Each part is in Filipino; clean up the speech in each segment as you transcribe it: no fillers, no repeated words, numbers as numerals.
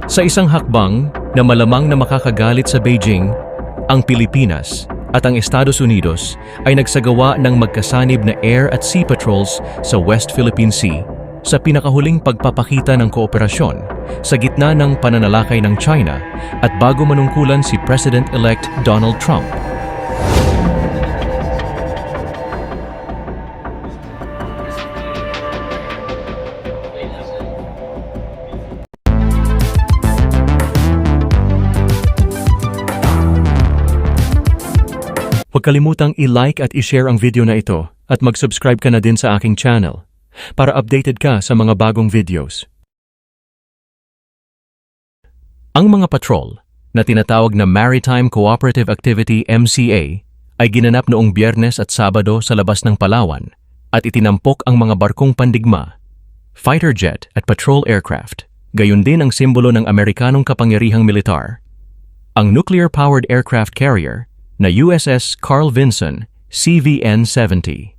Sa isang hakbang na malamang na makakagalit sa Beijing, ang Pilipinas at ang Estados Unidos ay nagsagawa ng magkasanib na air at sea patrols sa West Philippine Sea sa pinakahuling pagpapakita ng kooperasyon sa gitna ng pananalakay ng China at bago manungkulan si President-elect Donald Trump. Huwag kalimutang i-like at i-share ang video na ito at mag-subscribe ka na din sa aking channel para updated ka sa mga bagong videos. Ang mga patrol na tinatawag na Maritime Cooperative Activity MCA ay ginanap noong Biyernes at Sabado sa labas ng Palawan at itinampok ang mga barkong pandigma, fighter jet at patrol aircraft, gayon din ang simbolo ng Amerikanong kapangyarihang militar, ang nuclear-powered aircraft carrier na USS Carl Vinson CVN-70.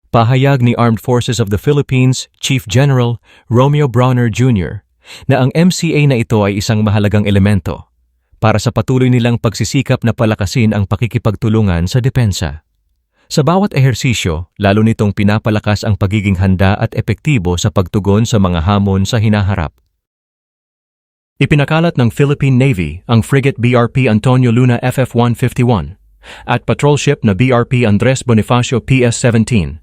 Pahayag ni Armed Forces of the Philippines Chief General Romeo Brawner Jr. na ang MCA na ito ay isang mahalagang elemento para sa patuloy nilang pagsisikap na palakasin ang pakikipagtulungan sa depensa. Sa bawat ehersisyo, lalo nitong pinapalakas ang pagiging handa at epektibo sa pagtugon sa mga hamon sa hinaharap. Ipinakalat ng Philippine Navy ang frigate BRP Antonio Luna FF-151 at patrol ship na BRP Andres Bonifacio PS-17,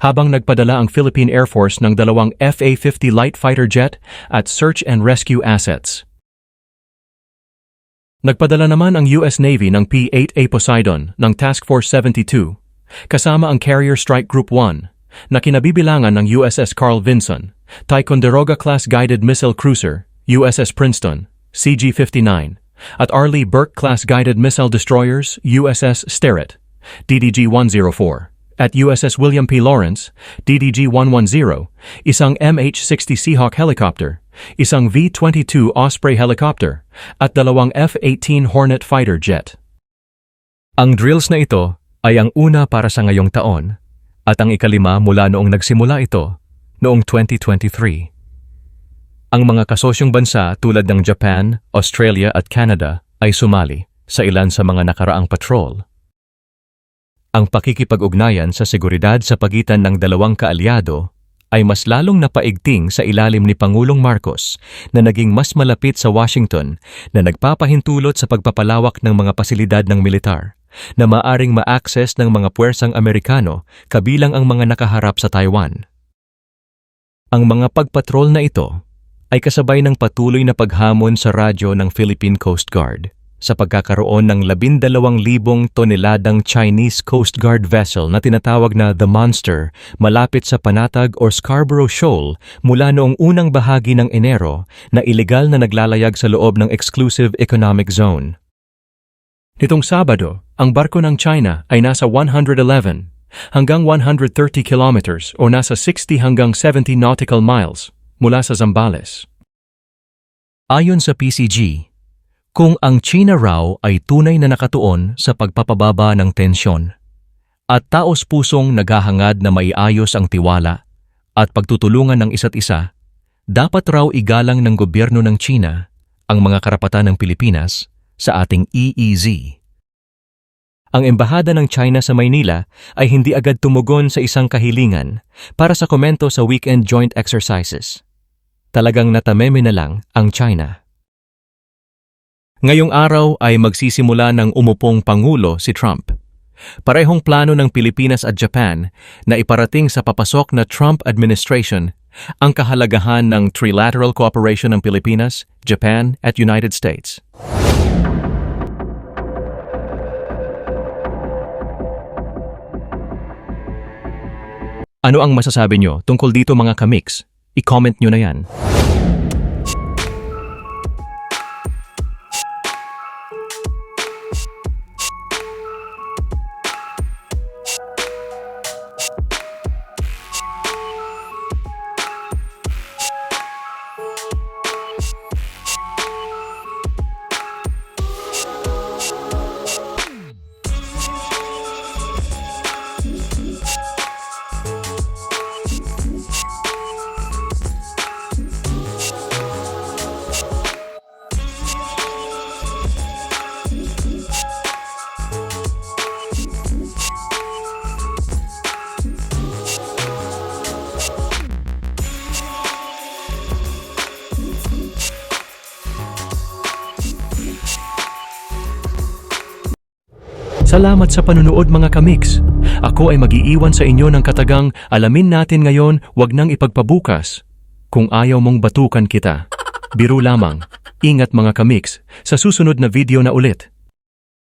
habang nagpadala ang Philippine Air Force ng dalawang FA-50 light fighter jet at search and rescue assets. Nagpadala naman ang US Navy ng P-8A Poseidon ng Task Force 72, kasama ang Carrier Strike Group 1 na kinabibilangan ng USS Carl Vinson, Ticonderoga-class guided missile cruiser USS Princeton, CG-59, at Arleigh Burke-class guided missile destroyers USS Sterett, DDG-104, at USS William P. Lawrence, DDG-110, isang MH-60 Seahawk helicopter, isang V-22 Osprey helicopter, at dalawang F-18 Hornet fighter jet. Ang drills na ito ay ang una para sa ngayong taon at ang ikalima mula noong nagsimula ito noong 2023. Ang mga kasosyong bansa tulad ng Japan, Australia at Canada ay sumali sa ilan sa mga nakaraang patrol. Ang pakikipag-ugnayan sa seguridad sa pagitan ng dalawang kaalyado ay mas lalong napaigting sa ilalim ni Pangulong Marcos na naging mas malapit sa Washington na nagpapahintulot sa pagpapalawak ng mga pasilidad ng militar na maaring ma-access ng mga puwersang Amerikano kabilang ang mga nakaharap sa Taiwan. Ang mga pagpatrol na ito ay kasabay ng patuloy na paghamon sa radyo ng Philippine Coast Guard sa pagkakaroon ng 12,000 toneladang Chinese Coast Guard vessel na tinatawag na The Monster malapit sa Panatag or Scarborough Shoal mula noong unang bahagi ng Enero na ilegal na naglalayag sa loob ng Exclusive Economic Zone. Nitong Sabado, ang barko ng China ay nasa 111 hanggang 130 kilometers o nasa 60 hanggang 70 nautical miles mula sa Zambales. Ayon sa PCG, kung ang China raw ay tunay na nakatuon sa pagpapababa ng tensyon at taos-pusong naghahangad na maiayos ang tiwala at pagtutulungan ng isa't isa, dapat raw igalang ng gobyerno ng China ang mga karapatan ng Pilipinas sa ating EEZ. Ang Embahada ng China sa Maynila ay hindi agad tumugon sa isang kahilingan para sa komento sa weekend joint exercises. Talagang natameme na lang ang China. Ngayong araw ay magsisimula ng umupong Pangulo si Trump. Parehong plano ng Pilipinas at Japan na iparating sa papasok na Trump administration ang kahalagahan ng trilateral cooperation ng Pilipinas, Japan at United States. Ano ang masasabi nyo tungkol dito mga kamix? I-comment nyo na yan. Salamat sa panunood mga kamiks. Ako ay mag-iiwan sa inyo ng katagang alamin natin ngayon, wag nang ipagpabukas. Kung ayaw mong batukan kita. Biro lamang. Ingat mga kamiks, sa susunod na video na ulit.